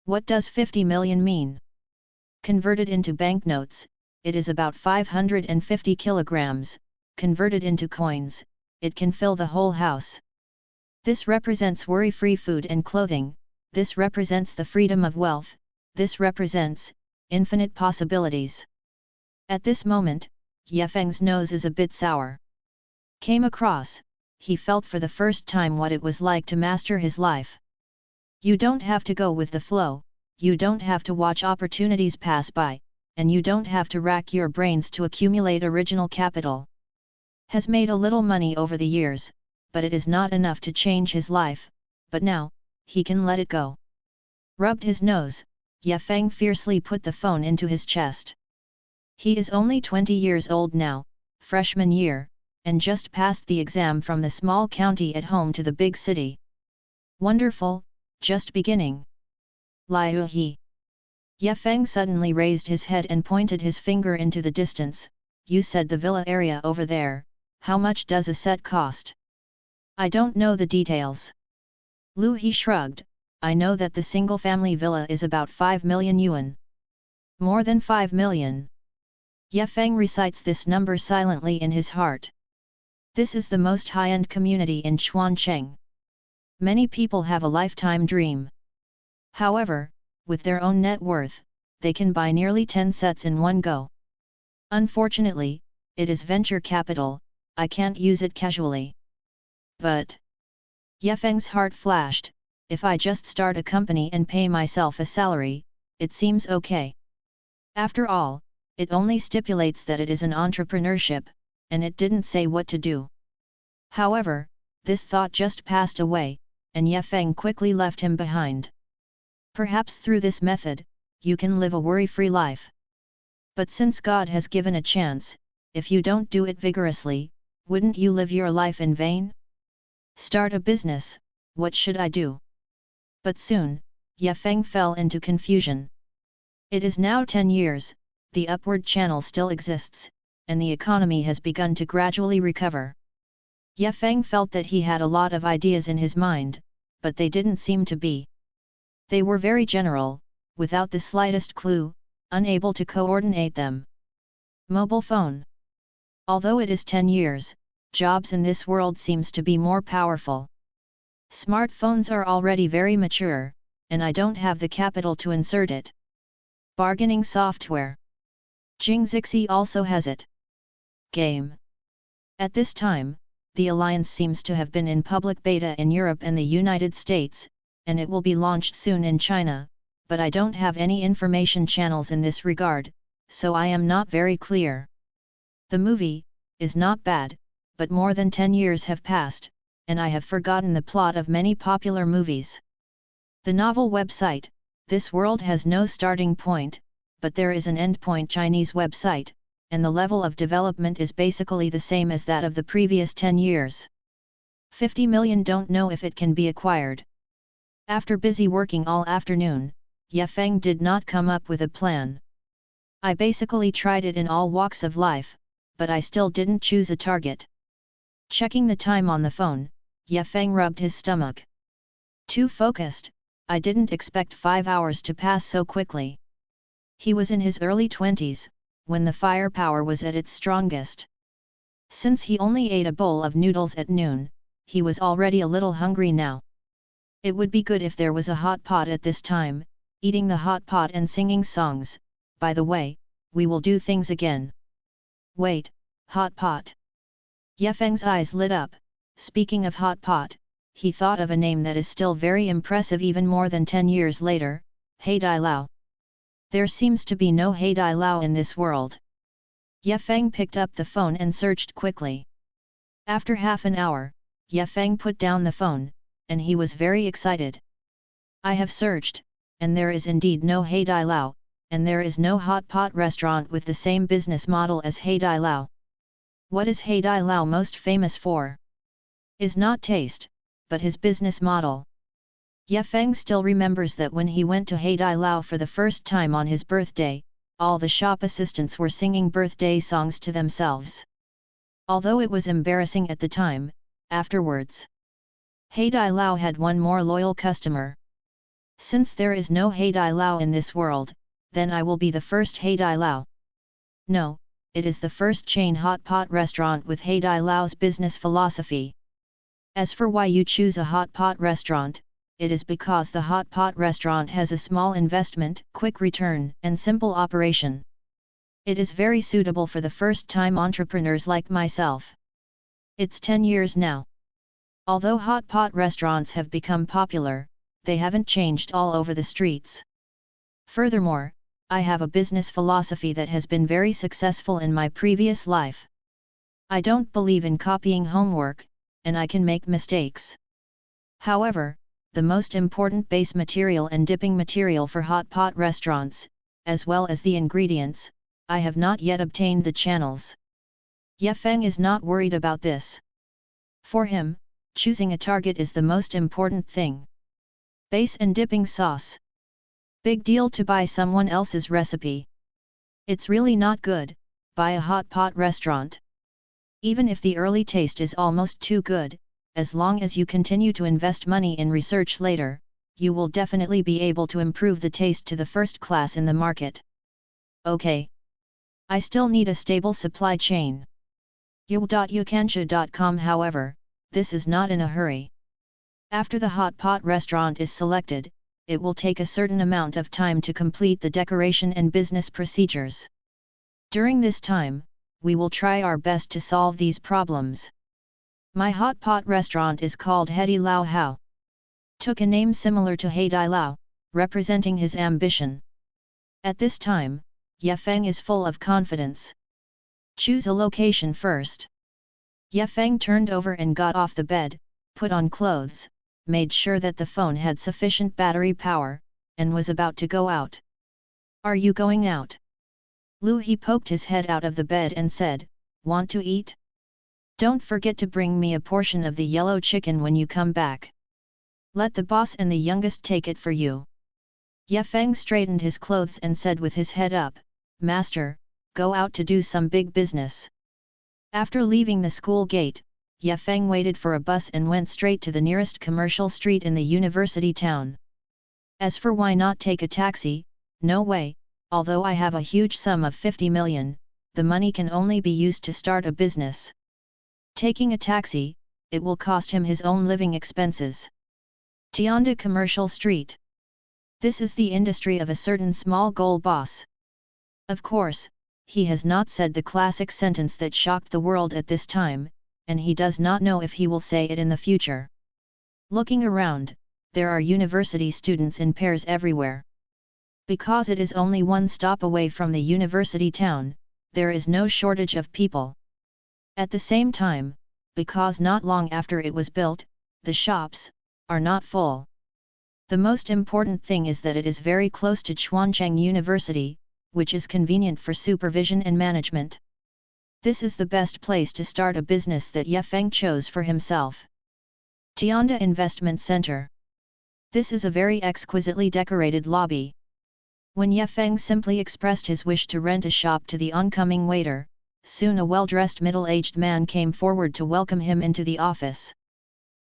What does 50 million mean? Converted into banknotes, it is about 550 kilograms, converted into coins, it can fill the whole house. This represents worry-free food and clothing, this represents the freedom of wealth, this represents infinite possibilities. At this moment, Ye Feng's nose is a bit sour. Came across, he felt for the first time what it was like to master his life. You don't have to go with the flow, you don't have to watch opportunities pass by, and you don't have to rack your brains to accumulate original capital. Has made a little money over the years, but it is not enough to change his life, but now, he can let it go. Rubbed his nose, Ye Feng fiercely put the phone into his chest. He is only 20 years old now, freshman year, and just passed the exam from the small county at home to the big city. Wonderful, just beginning. Liu He. Ye Feng suddenly raised his head and pointed his finger into the distance. You said the villa area over there, how much does a set cost? I don't know the details. Liu He shrugged, I know that the single-family villa is about 5 million yuan. More than 5 million. Ye Feng recites this number silently in his heart. This is the most high-end community in Chuancheng. Many people have a lifetime dream. However, with their own net worth, they can buy nearly 10 sets in one go. Unfortunately, it is venture capital, I can't use it casually. But Ye Feng's heart flashed, if I just start a company and pay myself a salary, it seems okay. After all, it only stipulates that it is an entrepreneurship, and it didn't say what to do. However, this thought just passed away, and Ye Feng quickly left him behind. Perhaps through this method, you can live a worry-free life. But since God has given a chance, if you don't do it vigorously, wouldn't you live your life in vain? Start a business, what should I do? But soon, Ye Feng fell into confusion. It is now 10 years, the upward channel still exists, and the economy has begun to gradually recover. Ye Feng felt that he had a lot of ideas in his mind, but they didn't seem to be. They were very general, without the slightest clue, unable to coordinate them. Mobile phone. Although it is 10 years, jobs in this world seems to be more powerful. Smartphones are already very mature, and I don't have the capital to insert it. Bargaining software. Jingzixi also has it. Game. At this time, the alliance seems to have been in public beta in Europe and the United States, and it will be launched soon in China, but I don't have any information channels in this regard, so I am not very clear. The movie is not bad, but more than 10 years have passed, and I have forgotten the plot of many popular movies. The novel website, This World has no starting point, but there is an endpoint Chinese website, and the level of development is basically the same as that of the previous 10 years. 50 million don't know if it can be acquired. After busy working all afternoon, Ye Feng did not come up with a plan. I basically tried it in all walks of life, but I still didn't choose a target. Checking the time on the phone, Ye Feng rubbed his stomach. Too focused, I didn't expect 5 hours to pass so quickly. He was in his early 20s, when the firepower was at its strongest. Since he only ate a bowl of noodles at noon, he was already a little hungry now. It would be good if there was a hot pot at this time, eating the hot pot and singing songs. By the way, we will do things again. Wait, hot pot. Ye Feng's eyes lit up. Speaking of hot pot, he thought of a name that is still very impressive even more than 10 years later, Hei Dai Lao. There seems to be no Hei Dai Lao in this world. Ye Feng picked up the phone and searched quickly. After half an hour, Ye Feng put down the phone, and he was very excited. I have searched, and there is indeed no Hei Dai Lao, and there is no hot pot restaurant with the same business model as Hei Dai Lao. What is Hei Dai Lao most famous for? Is not taste, but his business model. Ye Feng still remembers that when he went to Hei Dai Lao for the first time on his birthday, all the shop assistants were singing birthday songs to themselves. Although it was embarrassing at the time, afterwards, Hei Dai Lao had one more loyal customer. Since there is no Heidai Lao in this world, then I will be the first Heidai Lao. No, it is the first chain hot pot restaurant with Heidai Lao's business philosophy. As for why you choose a hot pot restaurant, it is because the hot pot restaurant has a small investment, quick return, and simple operation. It is very suitable for the first-time entrepreneurs like myself. It's 10 years now. Although hot pot restaurants have become popular, they haven't changed all over the streets. Furthermore, I have a business philosophy that has been very successful in my previous life. I don't believe in copying homework, and I can make mistakes. However, the most important base material and dipping material for hot pot restaurants, as well as the ingredients, I have not yet obtained the channels. Ye Feng is not worried about this. For him, choosing a target is the most important thing. Base and dipping sauce. Big deal to buy someone else's recipe. It's really not good, buy a hot pot restaurant. Even if the early taste is almost too good, as long as you continue to invest money in research later, you will definitely be able to improve the taste to the first class in the market. Okay. I still need a stable supply chain. Yukansha.com. However, this is not in a hurry. After the hot pot restaurant is selected, it will take a certain amount of time to complete the decoration and business procedures. During this time, we will try our best to solve these problems. My hot pot restaurant is called Hedi Lao Hao. Took a name similar to Heidai Lao, representing his ambition. At this time, Ye Feng is full of confidence. Choose a location first. Ye Feng turned over and got off the bed, put on clothes, made sure that the phone had sufficient battery power, and was about to go out. Are you going out? Lu He poked his head out of the bed and said, Want to eat? Don't forget to bring me a portion of the yellow chicken when you come back. Let the boss and the youngest take it for you. Ye Feng straightened his clothes and said with his head up, Master, go out to do some big business. After leaving the school gate, Ye Feng waited for a bus and went straight to the nearest commercial street in the university town. As for why not take a taxi, no way, although I have a huge sum of 50 million, the money can only be used to start a business. Taking a taxi, it will cost him his own living expenses. Tianda Commercial Street. This is the industry of a certain small goal boss. Of course, he has not said the classic sentence that shocked the world at this time, and he does not know if he will say it in the future. Looking around, there are university students in pairs everywhere. Because it is only one stop away from the university town, there is no shortage of people. At the same time, because not long after it was built, the shops are not full. The most important thing is that it is very close to Chuancheng University, which is convenient for supervision and management. This is the best place to start a business that Ye Feng chose for himself. Tianda Investment Center. This is a very exquisitely decorated lobby. When Ye Feng simply expressed his wish to rent a shop to the oncoming waiter, soon a well-dressed middle-aged man came forward to welcome him into the office.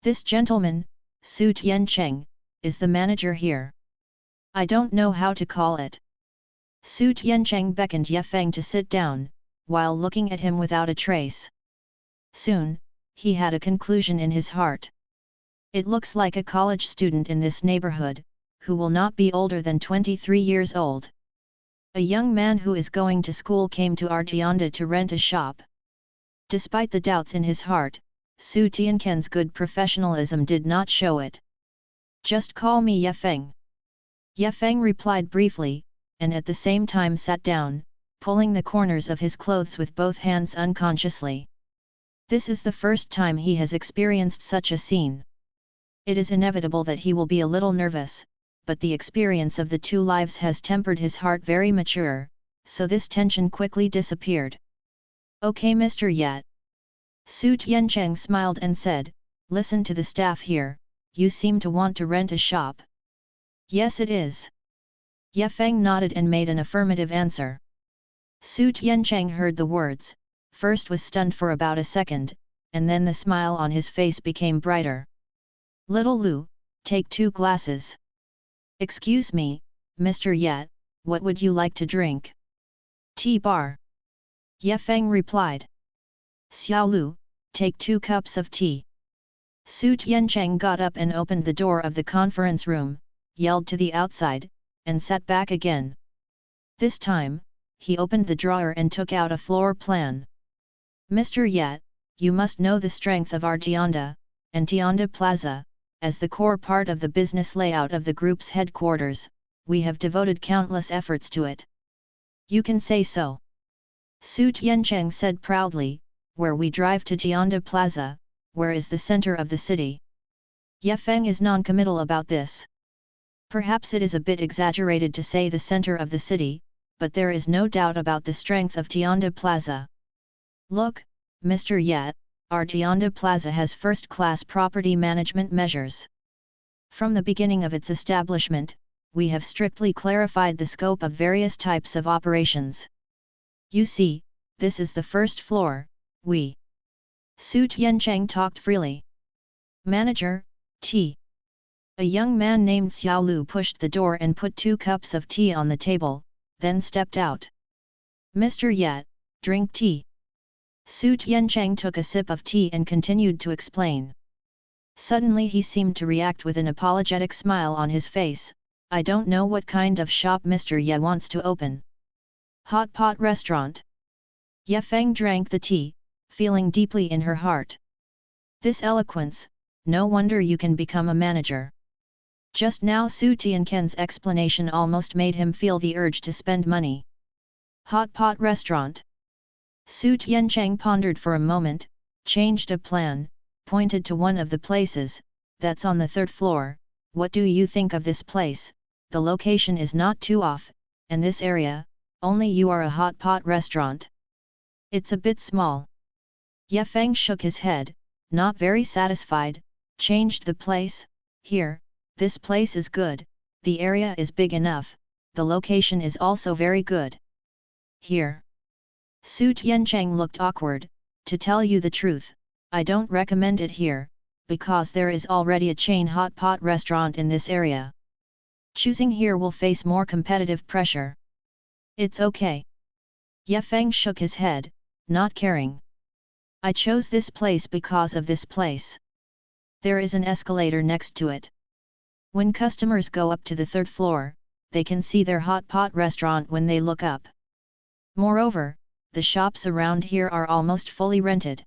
This gentleman, Su Tiancheng, is the manager here. I don't know how to call it. Su Tiancheng beckoned Ye Feng to sit down, while looking at him without a trace. Soon, he had a conclusion in his heart. It looks like a college student in this neighborhood, who will not be older than 23 years old. A young man who is going to school came to Tianda to rent a shop. Despite the doubts in his heart, Su Tiancheng's good professionalism did not show it. Just call me Ye Feng. Ye Feng replied briefly, and at the same time sat down, pulling the corners of his clothes with both hands unconsciously. This is the first time he has experienced such a scene. It is inevitable that he will be a little nervous, but the experience of the 2 lives has tempered his heart very mature, so this tension quickly disappeared. Okay Mr. Yat. Su Tiancheng smiled and said, Listen to the staff here, you seem to want to rent a shop. Yes it is. Ye Feng nodded and made an affirmative answer. Su Tiancheng heard the words, first was stunned for about a second, and then the smile on his face became brighter. Little Lu, take 2 glasses. Excuse me, Mr. Yet, what would you like to drink? Tea bar. Ye Feng replied. Xiao Lu, take 2 cups of tea. Su Tiancheng got up and opened the door of the conference room, yelled to the outside, and sat back again. This time, he opened the drawer and took out a floor plan. Mr. Yet, you must know the strength of our Tianda, and Tianda Plaza, as the core part of the business layout of the group's headquarters. We have devoted countless efforts to it. You can say so. Su Tiancheng said proudly, where we drive to Tianda Plaza, where is the center of the city? Ye Feng is non-committal about this. Perhaps it is a bit exaggerated to say the center of the city, but there is no doubt about the strength of Tianda Plaza. Look, Mr. Yet, our Tianda Plaza has first-class property management measures. From the beginning of its establishment, we have strictly clarified the scope of various types of operations. You see, this is the first floor. Su Tiancheng talked freely. Manager, tea. A young man named Xiao Lu pushed the door and put 2 cups of tea on the table, then stepped out. Mr. Yet, drink tea. Su Tiancheng took a sip of tea and continued to explain. Suddenly he seemed to react with an apologetic smile on his face. I don't know what kind of shop Mr. Ye wants to open. Hot pot restaurant. Ye Feng drank the tea, feeling deeply in her heart. This eloquence, no wonder you can become a manager. Just now Su Tianken's explanation almost made him feel the urge to spend money. Hot pot restaurant. Su Tiancheng pondered for a moment, changed a plan, pointed to one of the places, that's on the 3rd floor. What do you think of this place? The location is not too off, and this area, only you are a hot pot restaurant. It's a bit small. Ye Feng shook his head, not very satisfied, changed the place. Here, this place is good, the area is big enough, the location is also very good. Here. Su Tiancheng looked awkward. To tell you the truth, I don't recommend it here, because there is already a chain hot pot restaurant in this area. Choosing here will face more competitive pressure. It's okay. Ye Feng shook his head, not caring. I chose this place because of this place. There is an escalator next to it. When customers go up to the 3rd floor, they can see their hot pot restaurant when they look up. Moreover, the shops around here are almost fully rented.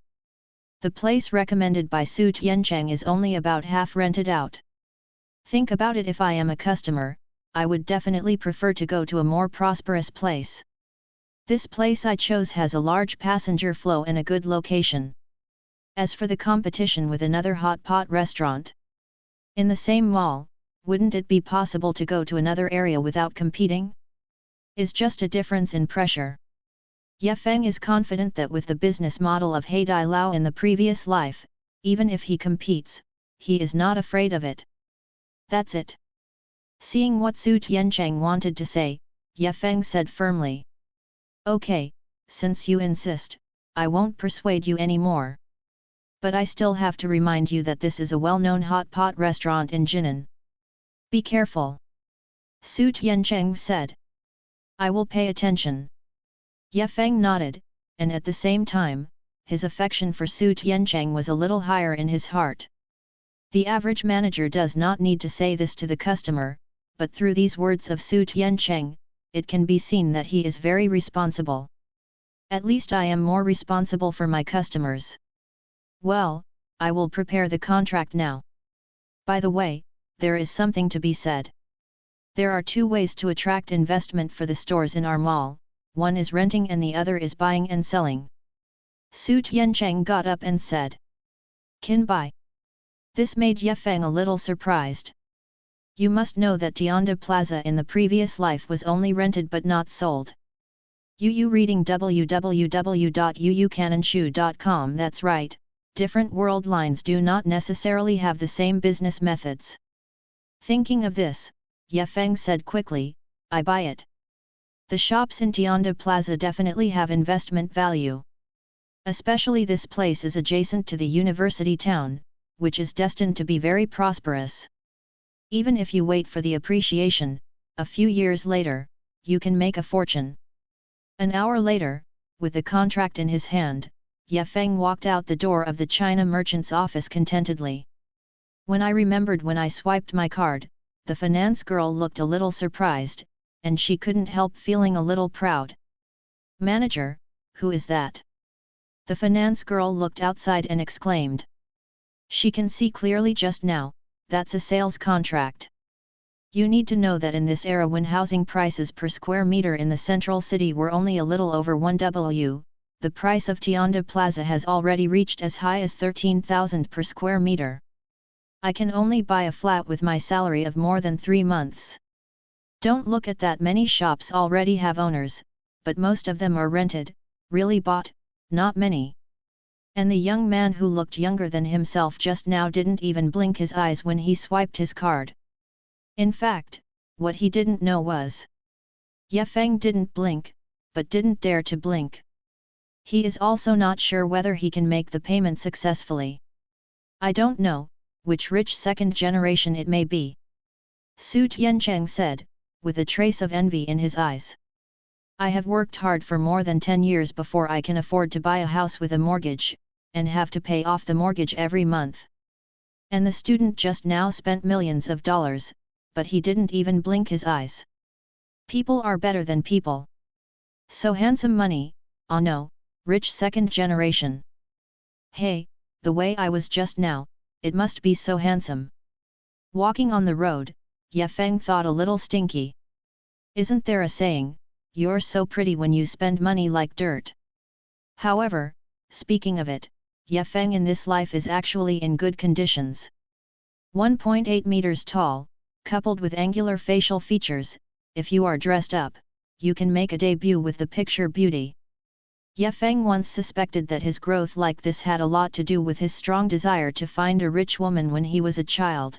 The place recommended by Su Tiancheng is only about half rented out. Think about it, if I am a customer, I would definitely prefer to go to a more prosperous place. This place I chose has a large passenger flow and a good location. As for the competition with another hot pot restaurant in the same mall, wouldn't it be possible to go to another area without competing? Is just a difference in pressure. Ye Feng is confident that with the business model of He Dai Lao in the previous life, even if he competes, he is not afraid of it. That's it. Seeing what Su Tiancheng wanted to say, Ye Feng said firmly. Okay, since you insist, I won't persuade you anymore. But I still have to remind you that this is a well-known hot pot restaurant in Jinan. Be careful. Su Tiancheng said. I will pay attention. Ye Feng nodded, and at the same time, his affection for Su Tiancheng was a little higher in his heart. The average manager does not need to say this to the customer, but through these words of Su Tiancheng, it can be seen that he is very responsible. At least I am more responsible for my customers. Well, I will prepare the contract now. By the way, there is something to be said. There are 2 ways to attract investment for the stores in our mall. One is renting and the other is buying and selling. Su Tiancheng got up and said. Can buy. This made Ye Feng a little surprised. You must know that Tianda Plaza in the previous life was only rented but not sold. Reading www.uucananshu.com. That's right, different world lines do not necessarily have the same business methods. Thinking of this, Ye Feng said quickly, I buy it. The shops in Tianda Plaza definitely have investment value. Especially this place is adjacent to the university town, which is destined to be very prosperous. Even if you wait for the appreciation, a few years later, you can make a fortune. An hour later, with the contract in his hand, Ye Feng walked out the door of the China merchant's office contentedly. When I remembered when I swiped my card, the finance girl looked a little surprised, and she couldn't help feeling a little proud. Manager, who is that? The finance girl looked outside and exclaimed. She can see clearly just now, that's a sales contract. You need to know that in this era when housing prices per square meter in the central city were only a little over 1W, the price of Tianda Plaza has already reached as high as 13,000 per square meter. I can only buy a flat with my salary of more than 3 months. Don't look at that, many shops already have owners, but most of them are rented, really bought, not many. And the young man who looked younger than himself just now didn't even blink his eyes when he swiped his card. In fact, what he didn't know was, Ye Feng didn't blink, but didn't dare to blink. He is also not sure whether he can make the payment successfully. I don't know which rich second generation it may be. Su Tiancheng said, with a trace of envy in his eyes. I have worked hard for more than 10 years before I can afford to buy a house with a mortgage, and have to pay off the mortgage every month. And the student just now spent millions of dollars, but he didn't even blink his eyes. People are better than people. So handsome money, oh no, rich second generation. Hey, the way I was just now, it must be so handsome. Walking on the road, Ye Feng thought a little stinky. Isn't there a saying, you're so pretty when you spend money like dirt? However, speaking of it, Ye Feng in this life is actually in good conditions. 1.8 meters tall, coupled with angular facial features, if you are dressed up, you can make a debut with the picture beauty. Ye Feng once suspected that his growth like this had a lot to do with his strong desire to find a rich woman when he was a child.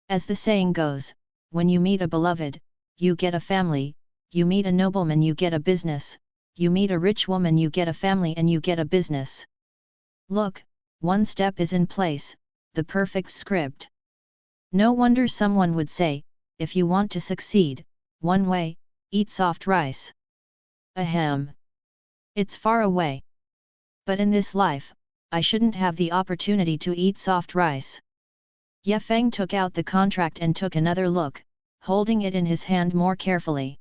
As the saying goes, when you meet a beloved, you get a family, you meet a nobleman you get a business, you meet a rich woman you get a family and you get a business. Look, one step is in place, the perfect script. No wonder someone would say, if you want to succeed, one way, eat soft rice. Ahem. It's far away. But in this life, I shouldn't have the opportunity to eat soft rice. Ye Feng took out the contract and took another look, holding it in his hand more carefully.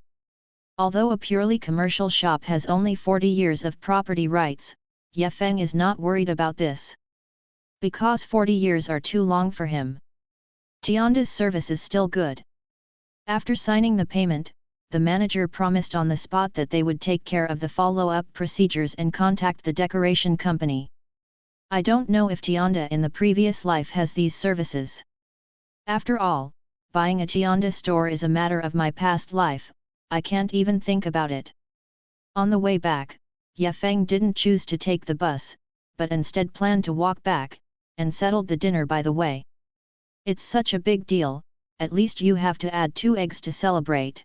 Although a purely commercial shop has only 40 years of property rights, Ye Feng is not worried about this. Because 40 years are too long for him. Tianda's service is still good. After signing the payment, the manager promised on the spot that they would take care of the follow-up procedures and contact the decoration company. I don't know if Tianda in the previous life has these services. After all, buying a Tianda store is a matter of my past life, I can't even think about it. On the way back, Ye Feng didn't choose to take the bus, but instead planned to walk back, and settled the dinner by the way. It's such a big deal, at least you have to add 2 eggs to celebrate.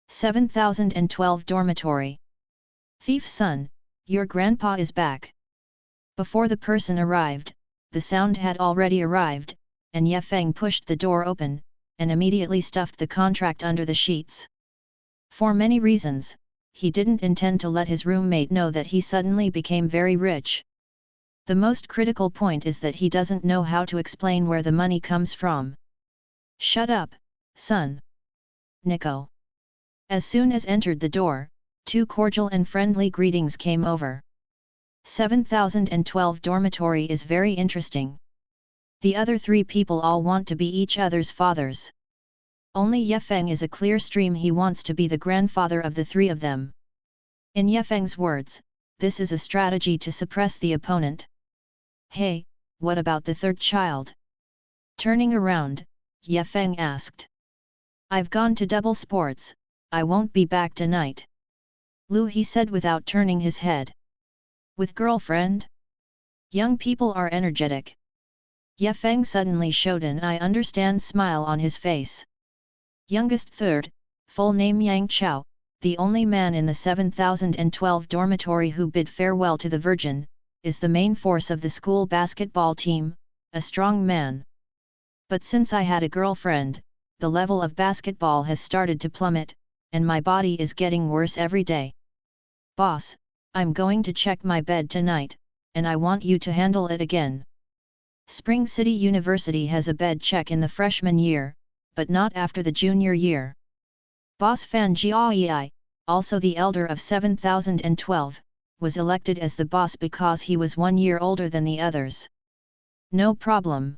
7012 Dormitory. Thief's son, your grandpa is back. Before the person arrived, the sound had already arrived, and Ye Feng pushed the door open, and immediately stuffed the contract under the sheets. For many reasons, he didn't intend to let his roommate know that he suddenly became very rich. The most critical point is that he doesn't know how to explain where the money comes from. Shut up, son. Nico. As soon as entered the door, 2 cordial and friendly greetings came over. 7012 Dormitory is very interesting. The other 3 people all want to be each other's fathers. Only Ye Feng is a clear stream, he wants to be the grandfather of the 3 of them. In Ye Feng's words, this is a strategy to suppress the opponent. Hey, what about the 3rd child? Turning around, Ye Feng asked. I've gone to double sports, I won't be back tonight. Lu, he said without turning his head. With girlfriend? Young people are energetic. Ye Feng suddenly showed an I understand smile on his face. Youngest 3rd, full name Yang Chao, the only man in the 7012 dormitory who bid farewell to the Virgin, is the main force of the school basketball team, a strong man. But since I had a girlfriend, the level of basketball has started to plummet, and my body is getting worse every day. Boss, I'm going to check my bed tonight, and I want you to handle it again. Spring City University has a bed check in the freshman year, but not after the junior year. Boss Fan Jiayi, also the elder of 7012, was elected as the boss because he was 1 year older than the others. No problem.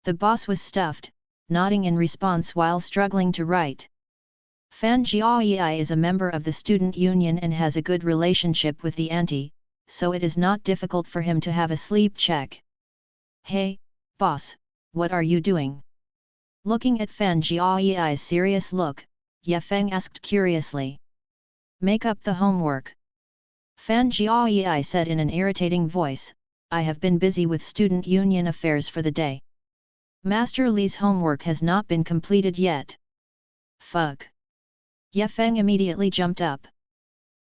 The boss was stuffed, nodding in response while struggling to write. Fan Jiayi is a member of the student union and has a good relationship with the auntie, so it is not difficult for him to have a sleep check. Hey, boss, what are you doing? Looking at Fan Jiayi's serious look, Ye Feng asked curiously. Make up the homework. Fan Jiayi said in an irritating voice, I have been busy with student union affairs for the day. Master Li's homework has not been completed yet. Fuck. Ye Feng immediately jumped up.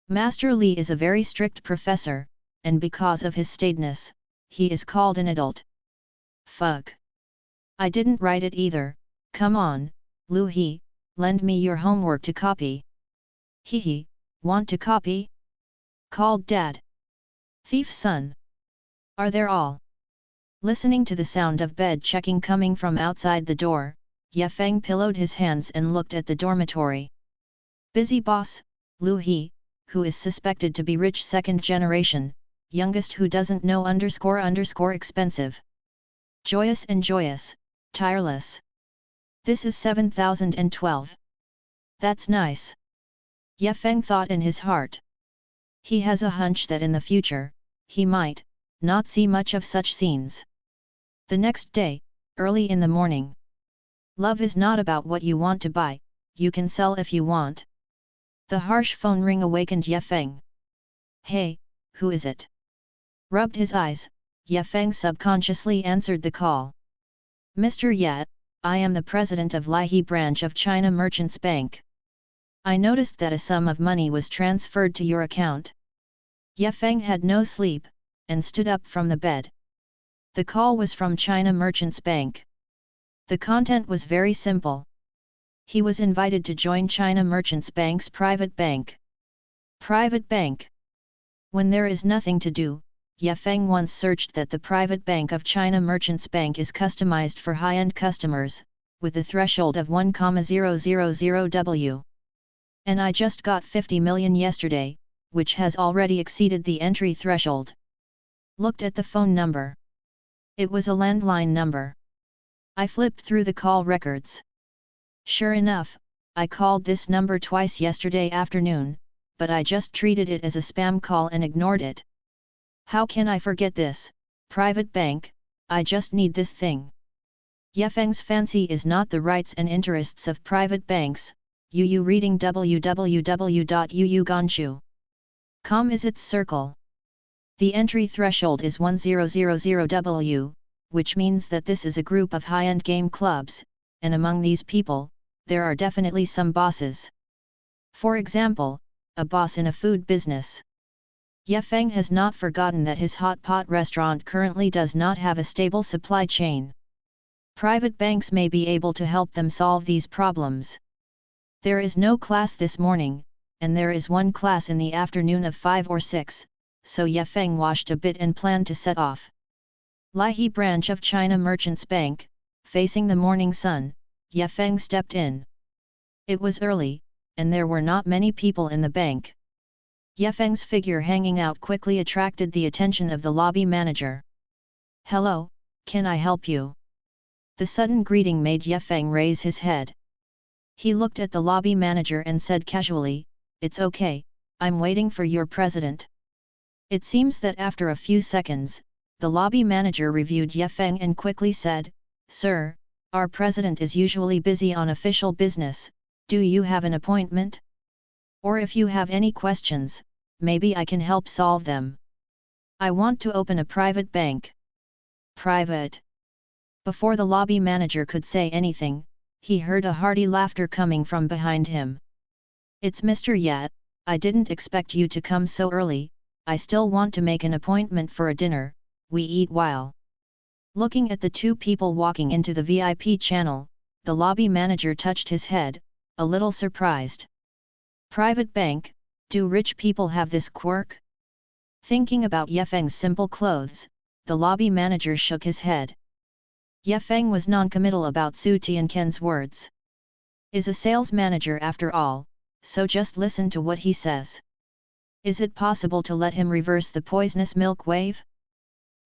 Master Li is a very strict professor, and because of his staidness, he is called an adult. Fuck. I didn't write it either, come on, Lu He, lend me your homework to copy. Hee, want to copy? Called Dad. Thief's son. Are there all? Listening to the sound of bed checking coming from outside the door, Ye Feng pillowed his hands and looked at the dormitory. Busy boss, Lu He, who is suspected to be rich second generation, youngest who doesn't know __ expensive. Joyous and joyous, tireless. This is 7012. That's nice. Ye Feng thought in his heart. He has a hunch that in the future, he might not see much of such scenes. The next day, early in the morning. Love is not about what you want to buy, you can sell if you want. The harsh phone ring awakened Ye Feng. Hey, who is it? Rubbed his eyes, Ye Feng subconsciously answered the call. Mr. Ye, I am the president of Lihe branch of China Merchants Bank. I noticed that a sum of money was transferred to your account. Ye Feng had no sleep, and stood up from the bed. The call was from China Merchants Bank. The content was very simple. He was invited to join China Merchants Bank's private bank. Private bank. When there is nothing to do, Ye Feng once searched that the private bank of China Merchants Bank is customized for high-end customers, with a threshold of 1,000 W. And I just got 50 million yesterday, which has already exceeded the entry threshold. Looked at the phone number. It was a landline number. I flipped through the call records. Sure enough, I called this number twice yesterday afternoon, but I just treated it as a spam call and ignored it. How can I forget this, private bank, I just need this thing. Ye Feng's fancy is not the rights and interests of private banks, Yu reading www.yuuganshu.com is its circle. The entry threshold is 1000 W, which means that this is a group of high-end game clubs, and among these people, there are definitely some bosses. For example, a boss in a food business. Ye Feng has not forgotten that his hot pot restaurant currently does not have a stable supply chain. Private banks may be able to help them solve these problems. There is no class this morning, and there is one class in the afternoon of 5 or 6, so Ye Feng washed a bit and planned to set off. Lihe branch of China Merchants Bank, facing the morning sun, Ye Feng stepped in. It was early, and there were not many people in the bank. Ye Feng's figure hanging out quickly attracted the attention of the lobby manager. Hello, can I help you? The sudden greeting made Ye Feng raise his head. He looked at the lobby manager and said casually, It's okay, I'm waiting for your president. It seems that after a few seconds, the lobby manager reviewed Ye Feng and quickly said, Sir, our president is usually busy on official business, do you have an appointment? Or if you have any questions, maybe I can help solve them. I want to open a private bank. Private. Before the lobby manager could say anything, he heard a hearty laughter coming from behind him. It's Mr. Ye, I didn't expect you to come so early, I still want to make an appointment for a dinner, we eat while Looking at the two people walking into the VIP channel, the lobby manager touched his head, a little surprised. Private bank, do rich people have this quirk? Thinking about Yefeng's simple clothes, the lobby manager shook his head. Yefeng was non-committal about Su Tianquan's words. Is a sales manager after all, so just listen to what he says. Is it possible to let him reverse the poisonous milk wave?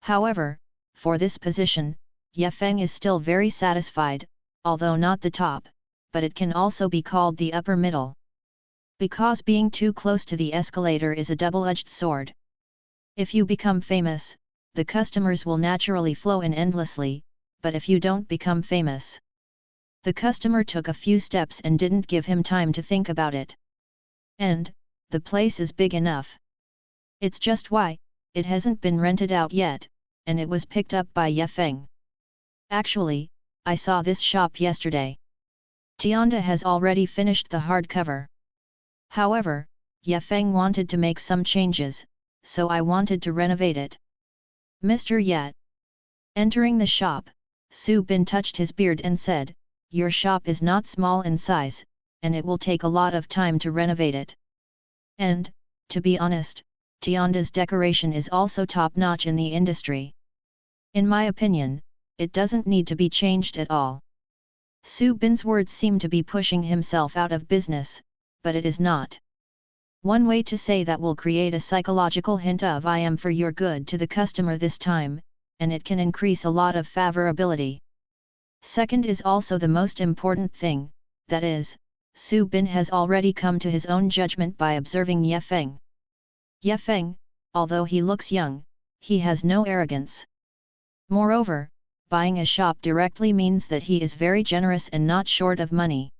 However, for this position, Yefeng is still very satisfied, although not the top, but it can also be called the upper middle. Because being too close to the escalator is a double-edged sword. If you become famous, the customers will naturally flow in endlessly, but if you don't become famous. The customer took a few steps and didn't give him time to think about it. And, the place is big enough. It's just why, it hasn't been rented out yet, and it was picked up by Yefeng. Actually, I saw this shop yesterday. Tianda has already finished the hardcover. However, Yefeng wanted to make some changes, so I wanted to renovate it. Mr. Yat. Entering the shop, Su Bin touched his beard and said, your shop is not small in size, and it will take a lot of time to renovate it. And, to be honest, Tianda's decoration is also top-notch in the industry. In my opinion, it doesn't need to be changed at all. Su Bin's words seem to be pushing himself out of business, but it is not. One way to say that will create a psychological hint of I am for your good to the customer this time, and it can increase a lot of favorability. Second is also the most important thing, that is, Su Bin has already come to his own judgment by observing Yefeng. Yefeng, although he looks young, he has no arrogance. Moreover, buying a shop directly means that he is very generous and not short of money.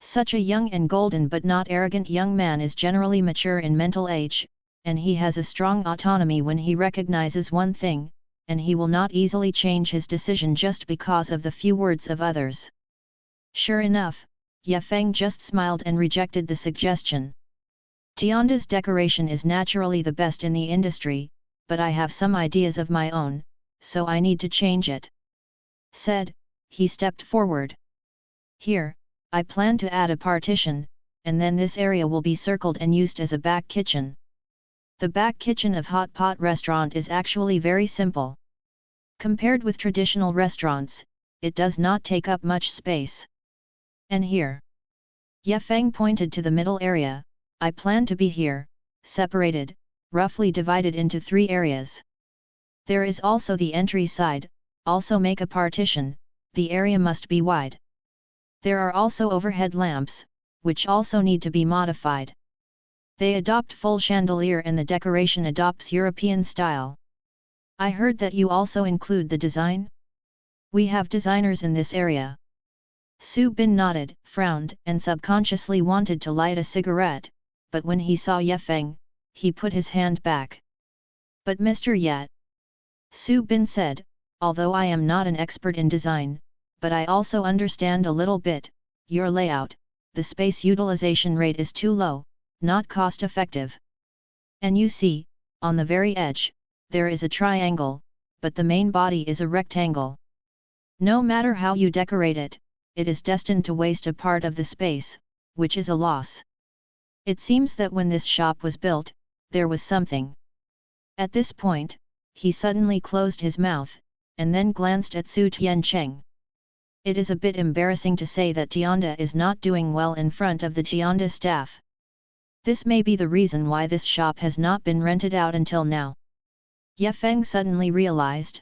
Such a young and golden but not arrogant young man is generally mature in mental age, and he has a strong autonomy when he recognizes one thing, and he will not easily change his decision just because of the few words of others. Sure enough, Yefeng just smiled and rejected the suggestion. Tianda's decoration is naturally the best in the industry, but I have some ideas of my own, so I need to change it. Said, he stepped forward. Here, I plan to add a partition, and then this area will be circled and used as a back kitchen. The back kitchen of hot pot restaurant is actually very simple. Compared with traditional restaurants, it does not take up much space. And here. Yefeng pointed to the middle area, I plan to be here, separated, roughly divided into 3 areas. There is also the entry side, also make a partition, the area must be wide. There are also overhead lamps, which also need to be modified. They adopt full chandelier and the decoration adopts European style. I heard that you also include the design? We have designers in this area. Su Bin nodded, frowned, and subconsciously wanted to light a cigarette, but when he saw Yefeng, he put his hand back. But Mr. Yat. Su Bin said, although I am not an expert in design, but I also understand a little bit, your layout, the space utilization rate is too low, not cost-effective. And you see, on the very edge, there is a triangle, but the main body is a rectangle. No matter how you decorate it, it is destined to waste a part of the space, which is a loss. It seems that when this shop was built, there was something. At this point, he suddenly closed his mouth, and then glanced at Su Tiancheng. It is a bit embarrassing to say that Tianda is not doing well in front of the Tianda staff. This may be the reason why this shop has not been rented out until now. Yefeng suddenly realized.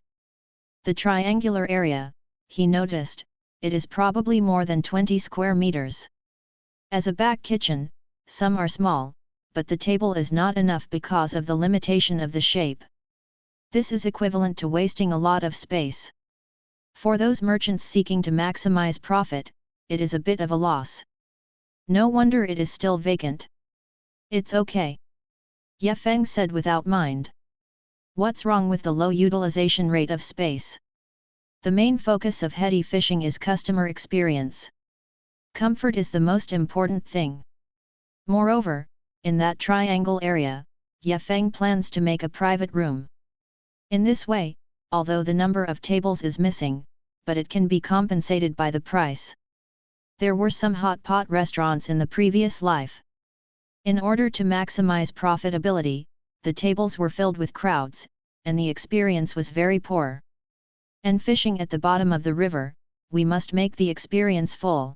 The triangular area, he noticed, it is probably more than 20 square meters. As a back kitchen, some are small, but the table is not enough because of the limitation of the shape. This is equivalent to wasting a lot of space. For those merchants seeking to maximize profit, it is a bit of a loss. No wonder it is still vacant. It's okay. Yefeng said without mind. What's wrong with the low utilization rate of space? The main focus of heady fishing is customer experience. Comfort is the most important thing. Moreover, in that triangle area, Yefeng plans to make a private room. In this way, although the number of tables is missing, but it can be compensated by the price. There were some hot pot restaurants in the previous life. In order to maximize profitability, the tables were filled with crowds, and the experience was very poor. And fishing at the bottom of the river, we must make the experience full.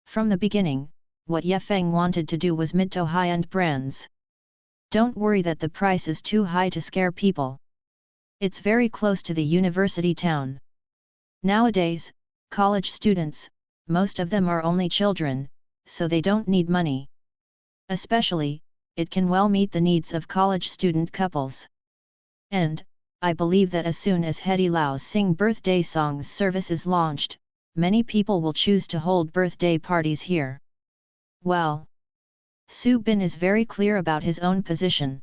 From the beginning, what Ye Feng wanted to do was mid to high-end brands. Don't worry that the price is too high to scare people. It's very close to the university town. Nowadays, college students, most of them are only children, so they don't need money. Especially, it can well meet the needs of college student couples. And, I believe that as soon as Hedy Lau's Sing Birthday Songs service is launched, many people will choose to hold birthday parties here. Well, Su Bin is very clear about his own position.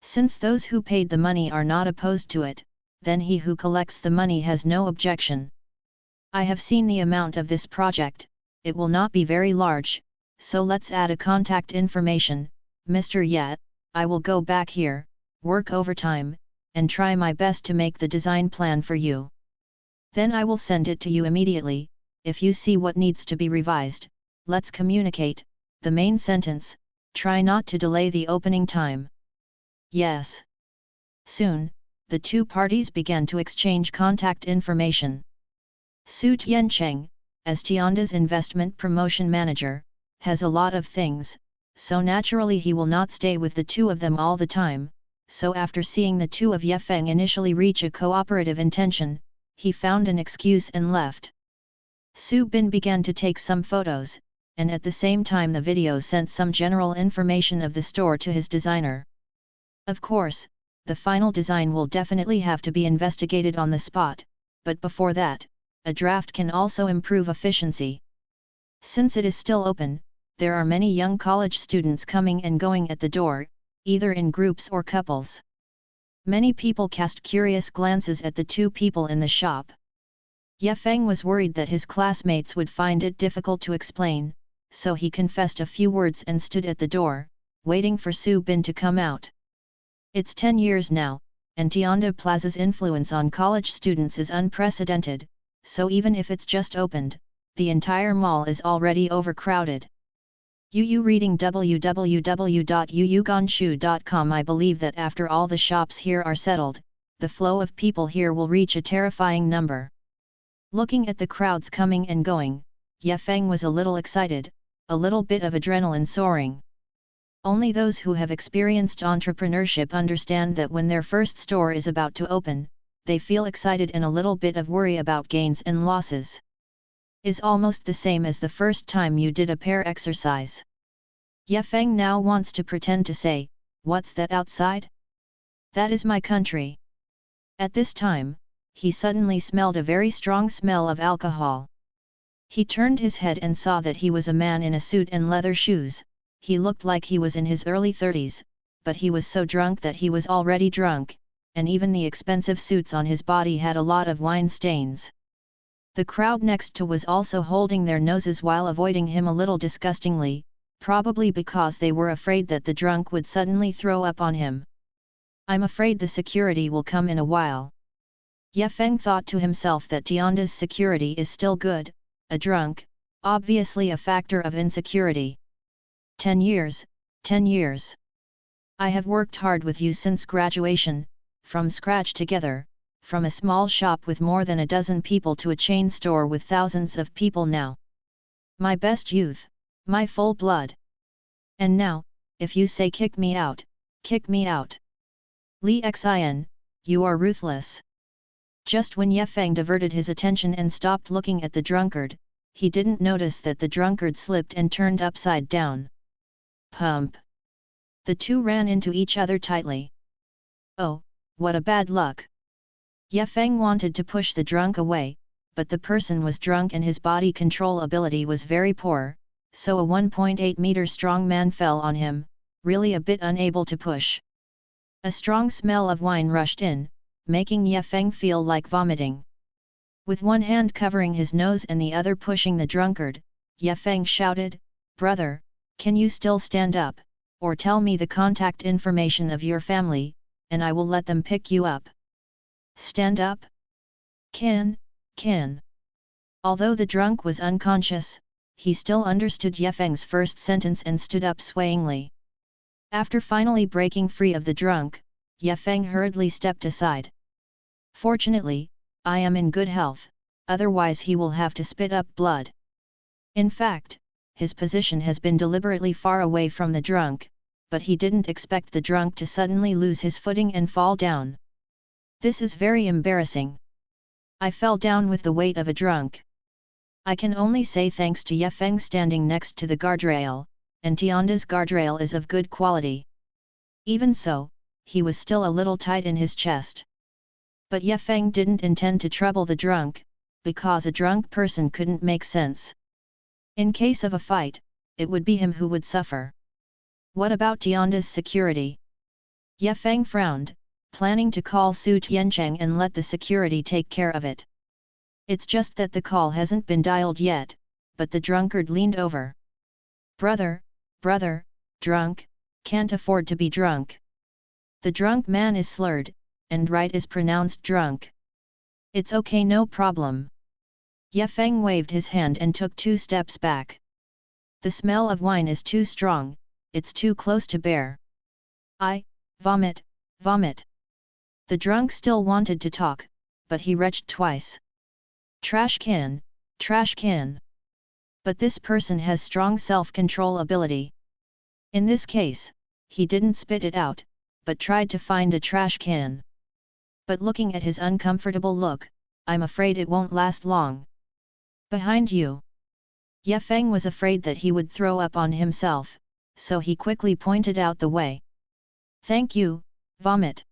Since those who paid the money are not opposed to it, then he who collects the money has no objection. I have seen the amount of this project, it will not be very large, so let's add a contact information, Mr. Yet, I will go back here, work overtime, and try my best to make the design plan for you. Then I will send it to you immediately. If you see what needs to be revised, let's communicate. The main sentence, try not to delay the opening time. Yes. Soon, the two parties began to exchange contact information. Su Tiancheng, as Tianda's investment promotion manager, has a lot of things, so naturally he will not stay with the two of them all the time, so after seeing the two of Ye Feng initially reach a cooperative intention, he found an excuse and left. Su Bin began to take some photos, and at the same time the video sent some general information of the store to his designer. Of course, the final design will definitely have to be investigated on the spot, but before that, a draft can also improve efficiency. Since it is still open, there are many young college students coming and going at the door, either in groups or couples. Many people cast curious glances at the two people in the shop. Ye Feng was worried that his classmates would find it difficult to explain, so he confessed a few words and stood at the door, waiting for Su Bin to come out. It's 10 years now, and Tianda Plaza's influence on college students is unprecedented, so even if it's just opened, the entire mall is already overcrowded. Yu reading www.yuyuganshu.com. I believe that after all the shops here are settled, the flow of people here will reach a terrifying number. Looking at the crowds coming and going, Ye Feng was a little excited, a little bit of adrenaline soaring. Only those who have experienced entrepreneurship understand that when their first store is about to open, they feel excited and a little bit of worry about gains and losses. Is almost the same as the first time you did a pair exercise. Ye Feng now wants to pretend to say, "What's that outside? That is my country." At this time, he suddenly smelled a very strong smell of alcohol. He turned his head and saw that he was a man in a suit and leather shoes. He looked like he was in his early 30s, but he was so drunk that he was already drunk, and even the expensive suits on his body had a lot of wine stains. The crowd next to was also holding their noses while avoiding him a little disgustingly, probably because they were afraid that the drunk would suddenly throw up on him. I'm afraid the security will come in a while. Ye Feng thought to himself that Tianda's security is still good, a drunk, obviously a factor of insecurity. 10 years, 10 years. I have worked hard with you since graduation, from scratch together, from a small shop with more than a dozen people to a chain store with thousands of people now. My best youth, my full blood. And now, if you say kick me out, kick me out. Li Xin, you are ruthless. Just when Ye Feng diverted his attention and stopped looking at the drunkard, he didn't notice that the drunkard slipped and turned upside down. Pump! The two ran into each other tightly. Oh, what a bad luck! Ye Feng wanted to push the drunk away, but the person was drunk and his body control ability was very poor, so a 1.8-meter strong man fell on him, really a bit unable to push. A strong smell of wine rushed in, making Ye Feng feel like vomiting. With one hand covering his nose and the other pushing the drunkard, Ye Feng shouted, "Brother, can you still stand up, or tell me the contact information of your family, and I will let them pick you up." Stand up? Can. Although the drunk was unconscious, he still understood Yefeng's first sentence and stood up swayingly. After finally breaking free of the drunk, Yefeng hurriedly stepped aside. Fortunately, I am in good health, otherwise he will have to spit up blood. In fact, his position has been deliberately far away from the drunk, but he didn't expect the drunk to suddenly lose his footing and fall down. This is very embarrassing. I fell down with the weight of a drunk. I can only say thanks to Yefeng standing next to the guardrail, and Tianda's guardrail is of good quality. Even so, he was still a little tight in his chest. But Yefeng didn't intend to trouble the drunk, because a drunk person couldn't make sense. In case of a fight, it would be him who would suffer. What about Tianda's security? Yefeng frowned, planning to call Su Tiancheng and let the security take care of it. It's just that the call hasn't been dialed yet, but the drunkard leaned over. Brother, drunk, can't afford to be drunk. The drunk man is slurred, and right is pronounced drunk. It's okay, no problem. Yefeng waved his hand and took 2 steps back. The smell of wine is too strong, it's too close to bear. I vomit. The drunk still wanted to talk, but he retched twice. Trash can. But this person has strong self-control ability. In this case, he didn't spit it out, but tried to find a trash can. But looking at his uncomfortable look, I'm afraid it won't last long. Behind you. Yefeng was afraid that he would throw up on himself, so he quickly pointed out the way. Thank you, vomit.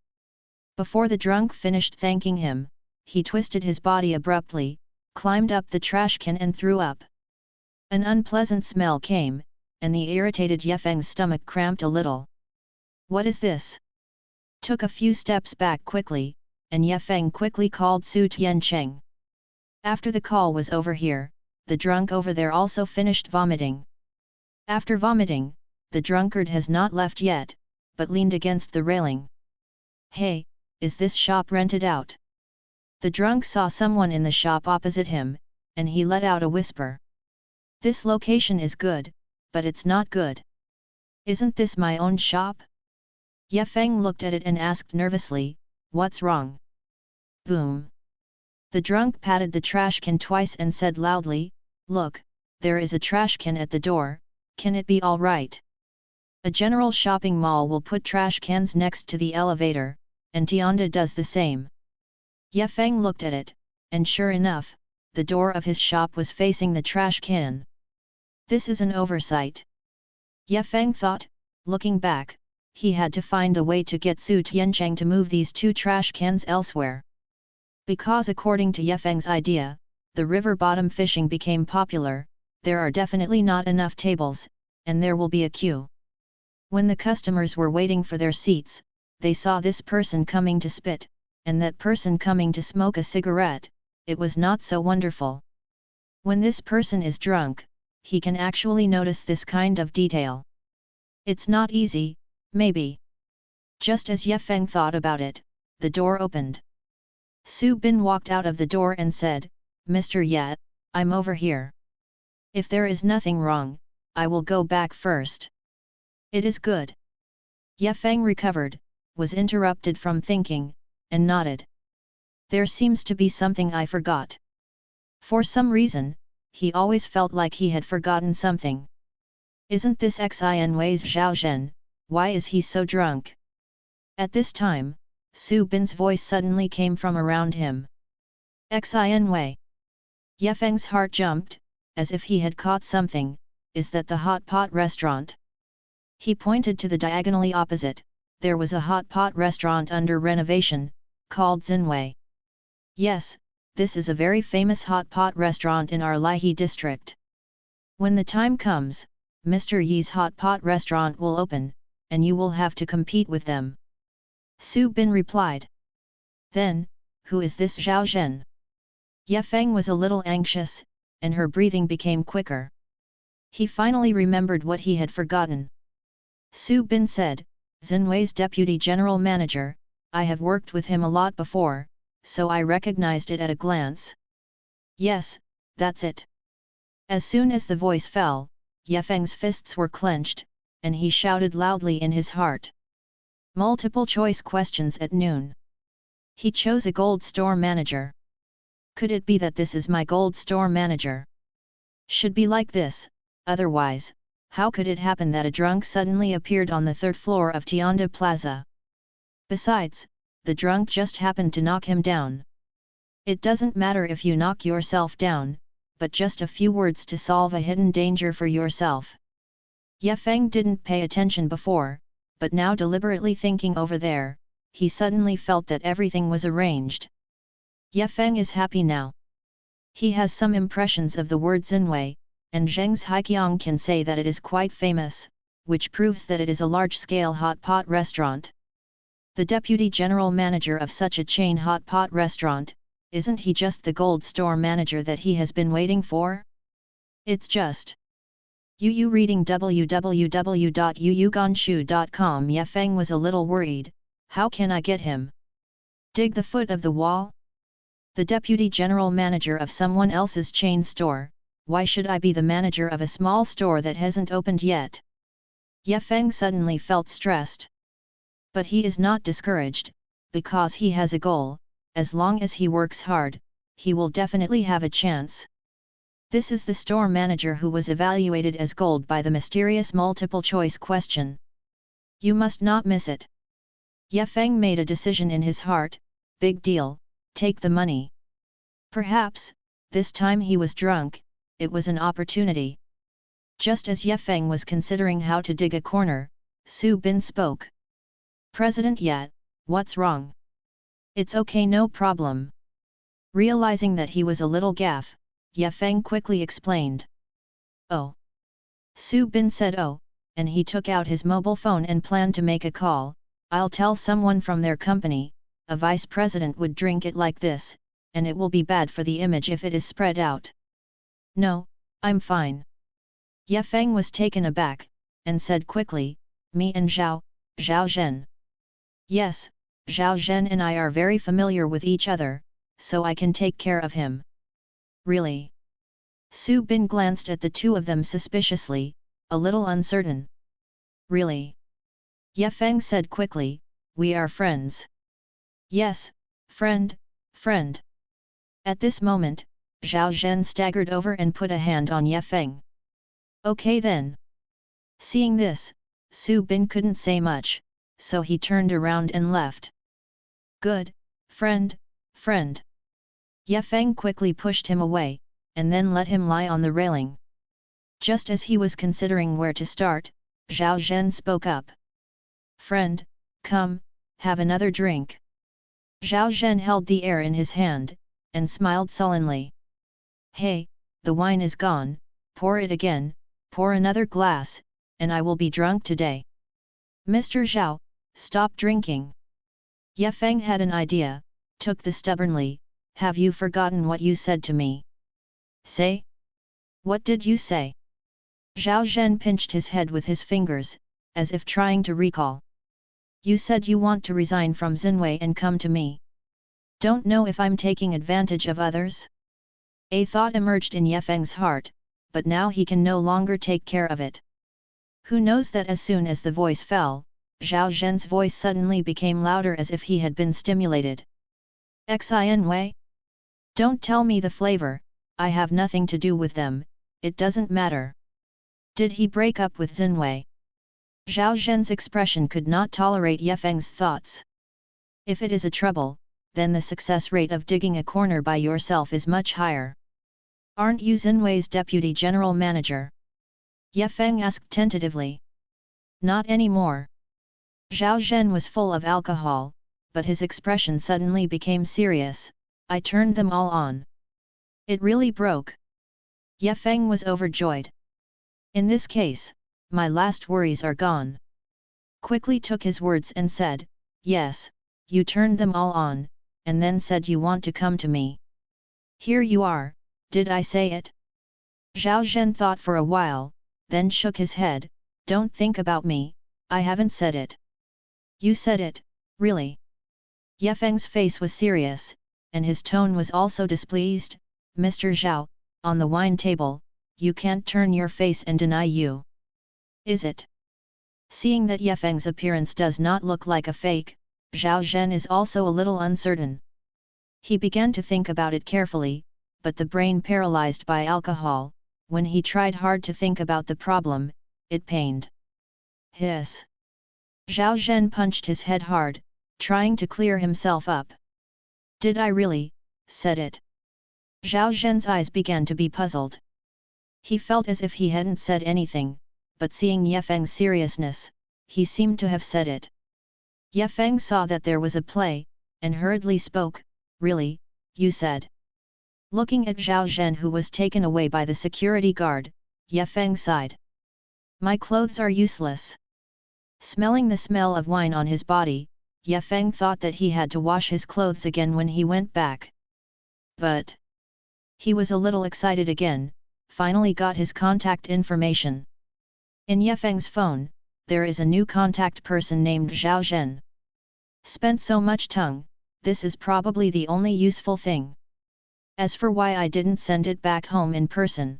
Before the drunk finished thanking him, he twisted his body abruptly, climbed up the trash can and threw up. An unpleasant smell came, and the irritated Yefeng's stomach cramped a little. What is this? Took a few steps back quickly, and Yefeng quickly called Su Tiancheng. After the call was over here, the drunk over there also finished vomiting. After vomiting, the drunkard has not left yet, but leaned against the railing. Hey, is this shop rented out? The drunk saw someone in the shop opposite him, and he let out a whisper. This location is good, but it's not good. Isn't this my own shop? Yefeng looked at it and asked nervously, what's wrong? Boom. The drunk patted the trash can twice and said loudly, look, there is a trash can at the door, can it be all right? A general shopping mall will put trash cans next to the elevator, and Tianda does the same. Yefeng looked at it, and sure enough, the door of his shop was facing the trash can. This is an oversight. Yefeng thought, looking back, he had to find a way to get Su Tiancheng to move these 2 trash cans elsewhere. Because according to Yefeng's idea, the river bottom fishing became popular, there are definitely not enough tables, and there will be a queue. When the customers were waiting for their seats, they saw this person coming to spit, and that person coming to smoke a cigarette. It was not so wonderful. When this person is drunk, he can actually notice this kind of detail. It's not easy, maybe. Just as Yefeng thought about it, the door opened. Su Bin walked out of the door and said, Mr. Yat, I'm over here. If there is nothing wrong, I will go back first. It is good. Yefeng recovered, was interrupted from thinking, and nodded. There seems to be something I forgot. For some reason, he always felt like he had forgotten something. Isn't this Xinwei's Zhao Zhen, why is he so drunk? At this time, Su Bin's voice suddenly came from around him. Xinwei. Yefeng's heart jumped, as if he had caught something. Is that the hot pot restaurant? He pointed to the diagonally opposite. There was a hot pot restaurant under renovation, called Xinwei. Yes, this is a very famous hot pot restaurant in our Lihe district. When the time comes, Mr. Yi's hot pot restaurant will open, and you will have to compete with them. Su Bin replied. Then, who is this Zhao Zhen? Yefeng was a little anxious, and her breathing became quicker. He finally remembered what he had forgotten. Su Bin said, Xinwei's deputy general manager, I have worked with him a lot before, so I recognized it at a glance. Yes, that's it. As soon as the voice fell, Ye Feng's fists were clenched, and he shouted loudly in his heart. Multiple choice questions at noon. He chose a gold store manager. Could it be that this is my gold store manager? Should be like this, otherwise, how could it happen that a drunk suddenly appeared on the third floor of Tianda Plaza? Besides, the drunk just happened to knock him down. It doesn't matter if you knock yourself down, but just a few words to solve a hidden danger for yourself. Ye Feng didn't pay attention before, but now deliberately thinking over there, he suddenly felt that everything was arranged. Ye Feng is happy now. He has some impressions of the word Xinwei, and Zheng's Haiqiang can say that it is quite famous, which proves that it is a large-scale hot pot restaurant. The deputy general manager of such a chain hot pot restaurant, isn't he just the gold store manager that he has been waiting for? It's just Yu reading www.yuyuganshu.com. Ye Feng was a little worried. How can I get him? Dig the foot of the wall? The deputy general manager of someone else's chain store, why should I be the manager of a small store that hasn't opened yet? Ye Feng suddenly felt stressed. But he is not discouraged, because he has a goal. As long as he works hard, he will definitely have a chance. This is the store manager who was evaluated as gold by the mysterious multiple choice question. You must not miss it. Ye Feng made a decision in his heart. Big deal, take the money. Perhaps, this time he was drunk, it was an opportunity. Just as Ye Feng was considering how to dig a corner, Su Bin spoke. President Ye, what's wrong? It's okay, no problem. Realizing that he was a little gaffe, Ye Feng quickly explained. Oh. Su Bin said oh, and he took out his mobile phone and planned to make a call. I'll tell someone from their company, a vice president would drink it like this, and it will be bad for the image if it is spread out. No, I'm fine. Ye Feng was taken aback, and said quickly, me and Zhao Zhen. Yes, Zhao Zhen and I are very familiar with each other, so I can take care of him. Really? Su Bin glanced at the two of them suspiciously, a little uncertain. Really? Ye Feng said quickly, we are friends. Yes, friend. At this moment, Zhao Zhen staggered over and put a hand on Ye Feng. Okay then. Seeing this, Su Bin couldn't say much, so he turned around and left. Good, friend. Ye Feng quickly pushed him away, and then let him lie on the railing. Just as he was considering where to start, Zhao Zhen spoke up. Friend, come, have another drink. Zhao Zhen held the air in his hand, and smiled sullenly. Hey, the wine is gone, pour it again, pour another glass, and I will be drunk today. Mr. Zhao, stop drinking. Ye Feng had an idea, took the stubbornly, have you forgotten what you said to me? Say? What did you say? Zhao Zhen pinched his head with his fingers, as if trying to recall. You said you want to resign from Xinwei and come to me. Don't know if I'm taking advantage of others? A thought emerged in Ye Feng's heart, but now he can no longer take care of it. Who knows that as soon as the voice fell, Zhao Zhen's voice suddenly became louder as if he had been stimulated. Xinwei? Don't tell me the flavor, I have nothing to do with them, it doesn't matter. Did he break up with Xinwei? Zhao Zhen's expression could not tolerate Ye Feng's thoughts. If it is a trouble, then the success rate of digging a corner by yourself is much higher. Aren't you Xinwei's deputy general manager? Ye Feng asked tentatively. Not anymore. Zhao Zhen was full of alcohol, but his expression suddenly became serious. I turned them all on. It really broke. Ye Feng was overjoyed. In this case, my last worries are gone. Quickly took his words and said, yes, you turned them all on, and then said you want to come to me. Here you are, did I say it? Zhao Zhen thought for a while, then shook his head, don't think about me, I haven't said it. You said it, really. Ye Feng's face was serious, and his tone was also displeased. "Mr. Zhao, on the wine table, you can't turn your face and deny you. Is it?" Seeing that Ye Feng's appearance does not look like a fake, Zhao Zhen is also a little uncertain. He began to think about it carefully, but the brain paralyzed by alcohol, when he tried hard to think about the problem, it pained. Hiss! Zhao Zhen punched his head hard, trying to clear himself up. "Did I really?" said it. Zhao Zhen's eyes began to be puzzled. He felt as if he hadn't said anything, but seeing Ye Feng's seriousness, he seemed to have said it. Ye Feng saw that there was a play, and hurriedly spoke, "Really, you said?" Looking at Zhao Zhen, who was taken away by the security guard, Ye Feng sighed. "My clothes are useless." Smelling the smell of wine on his body, Ye Feng thought that he had to wash his clothes again when he went back. But he was a little excited again, finally got his contact information. In Ye Feng's phone, there is a new contact person named Zhao Zhen. Spent so much tongue, this is probably the only useful thing. As for why I didn't send it back home in person,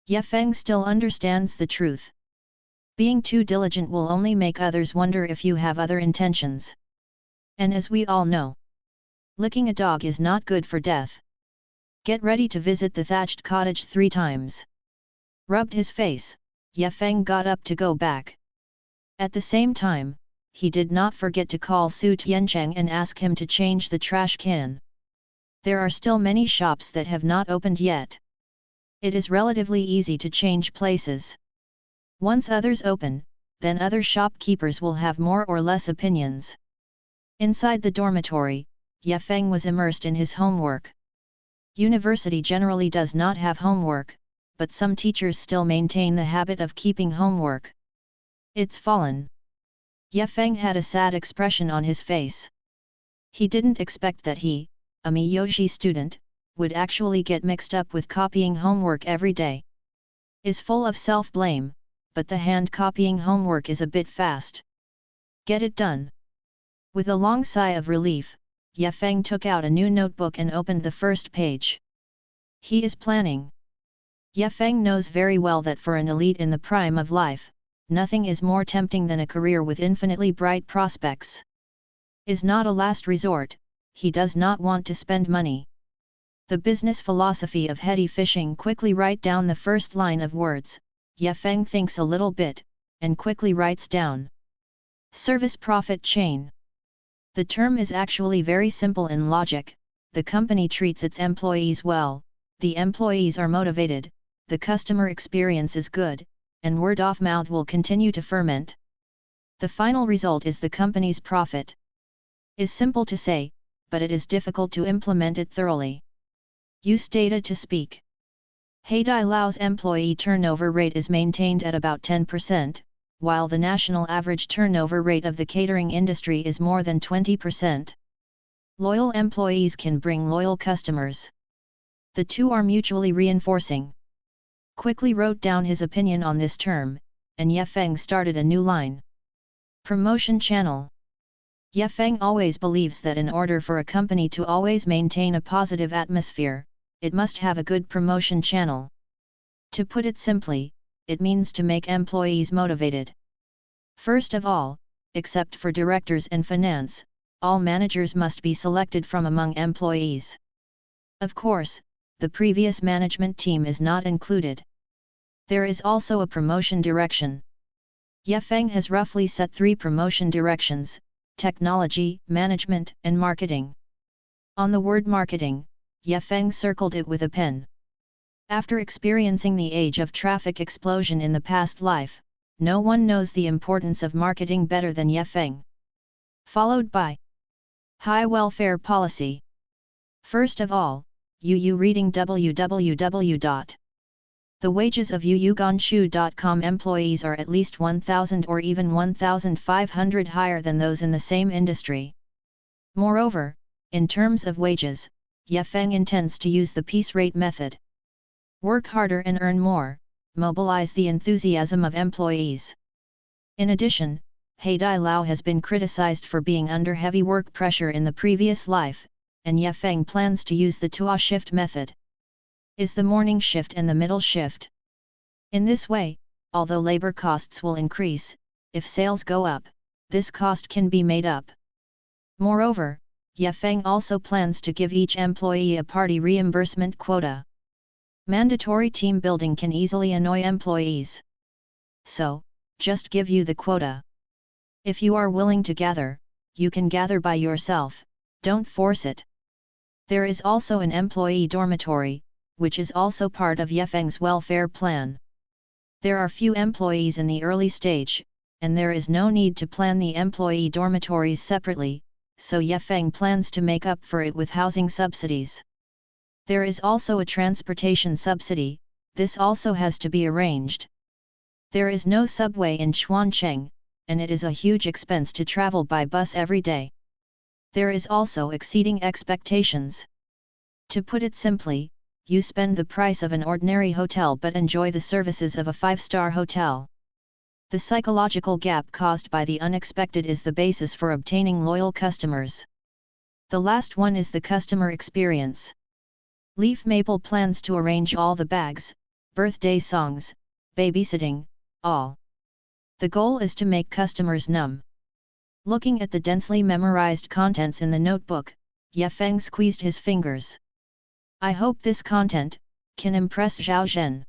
Ye Feng still understands the truth. Being too diligent will only make others wonder if you have other intentions. And as we all know, licking a dog is not good for death. Get ready to visit the thatched cottage 3 times. Rubbed his face, Ye Feng got up to go back. At the same time, he did not forget to call Su Tiancheng and ask him to change the trash can. There are still many shops that have not opened yet. It is relatively easy to change places. Once others open, then other shopkeepers will have more or less opinions. Inside the dormitory, Ye Feng was immersed in his homework. University generally does not have homework, but some teachers still maintain the habit of keeping homework. It's fallen. Ye Feng had a sad expression on his face. He didn't expect that he, a Miyoji student, would actually get mixed up with copying homework every day. Is full of self-blame, but the hand-copying homework is a bit fast. Get it done. With a long sigh of relief, Ye Feng took out a new notebook and opened the first page. He is planning. Ye Feng knows very well that for an elite in the prime of life, nothing is more tempting than a career with infinitely bright prospects. Is not a last resort, he does not want to spend money. The business philosophy of heady fishing. Quickly write down the first line of words. Ye Feng thinks a little bit, and quickly writes down. Service profit chain. The term is actually very simple in logic. The company treats its employees well, the employees are motivated, the customer experience is good, and word of mouth will continue to ferment. The final result is the company's profit. Is simple to say, but it is difficult to implement it thoroughly. Use data to speak. Haidai Lao's employee turnover rate is maintained at about 10%, while the national average turnover rate of the catering industry is more than 20%. Loyal employees can bring loyal customers. The two are mutually reinforcing. Quickly wrote down his opinion on this term, and Ye Feng started a new line. Promotion channel. Ye Feng always believes that in order for a company to always maintain a positive atmosphere, it must have a good promotion channel. To put it simply, it means to make employees motivated. First of all, except for directors and finance, all managers must be selected from among employees. Of course, the previous management team is not included. There is also a promotion direction. Ye Feng has roughly set 3 promotion directions: technology, management, and marketing. On the word marketing, Ye Feng circled it with a pen. After experiencing the age of traffic explosion in the past life, no one knows the importance of marketing better than Ye Feng. Followed by high welfare policy. First of all, UU reading The wages of UUGonshu.com employees are at least 1,000 or even 1,500 higher than those in the same industry. Moreover, in terms of wages, Ye Feng intends to use the piece rate method. Work harder and earn more, mobilize the enthusiasm of employees. In addition, Haidai Lao has been criticized for being under heavy work pressure in the previous life, and Ye Feng plans to use the 2 shift method. Is the morning shift and the middle shift. In this way, although labor costs will increase, if sales go up, this cost can be made up. Moreover, Ye Feng also plans to give each employee a party reimbursement quota. Mandatory team building can easily annoy employees. So, just give you the quota. If you are willing to gather, you can gather by yourself, don't force it. There is also an employee dormitory, which is also part of Ye Feng's welfare plan. There are few employees in the early stage, and there is no need to plan the employee dormitories separately, so Ye Feng plans to make up for it with housing subsidies. There is also a transportation subsidy, this also has to be arranged. There is no subway in Chuancheng, and it is a huge expense to travel by bus every day. There is also exceeding expectations. To put it simply, you spend the price of an ordinary hotel but enjoy the services of a 5-star hotel. The psychological gap caused by the unexpected is the basis for obtaining loyal customers. The last one is the customer experience. Leaf Maple plans to arrange all the bags, birthday songs, babysitting, all. The goal is to make customers numb. Looking at the densely memorized contents in the notebook, Ye Feng squeezed his fingers. I hope this content can impress Zhao Zhen.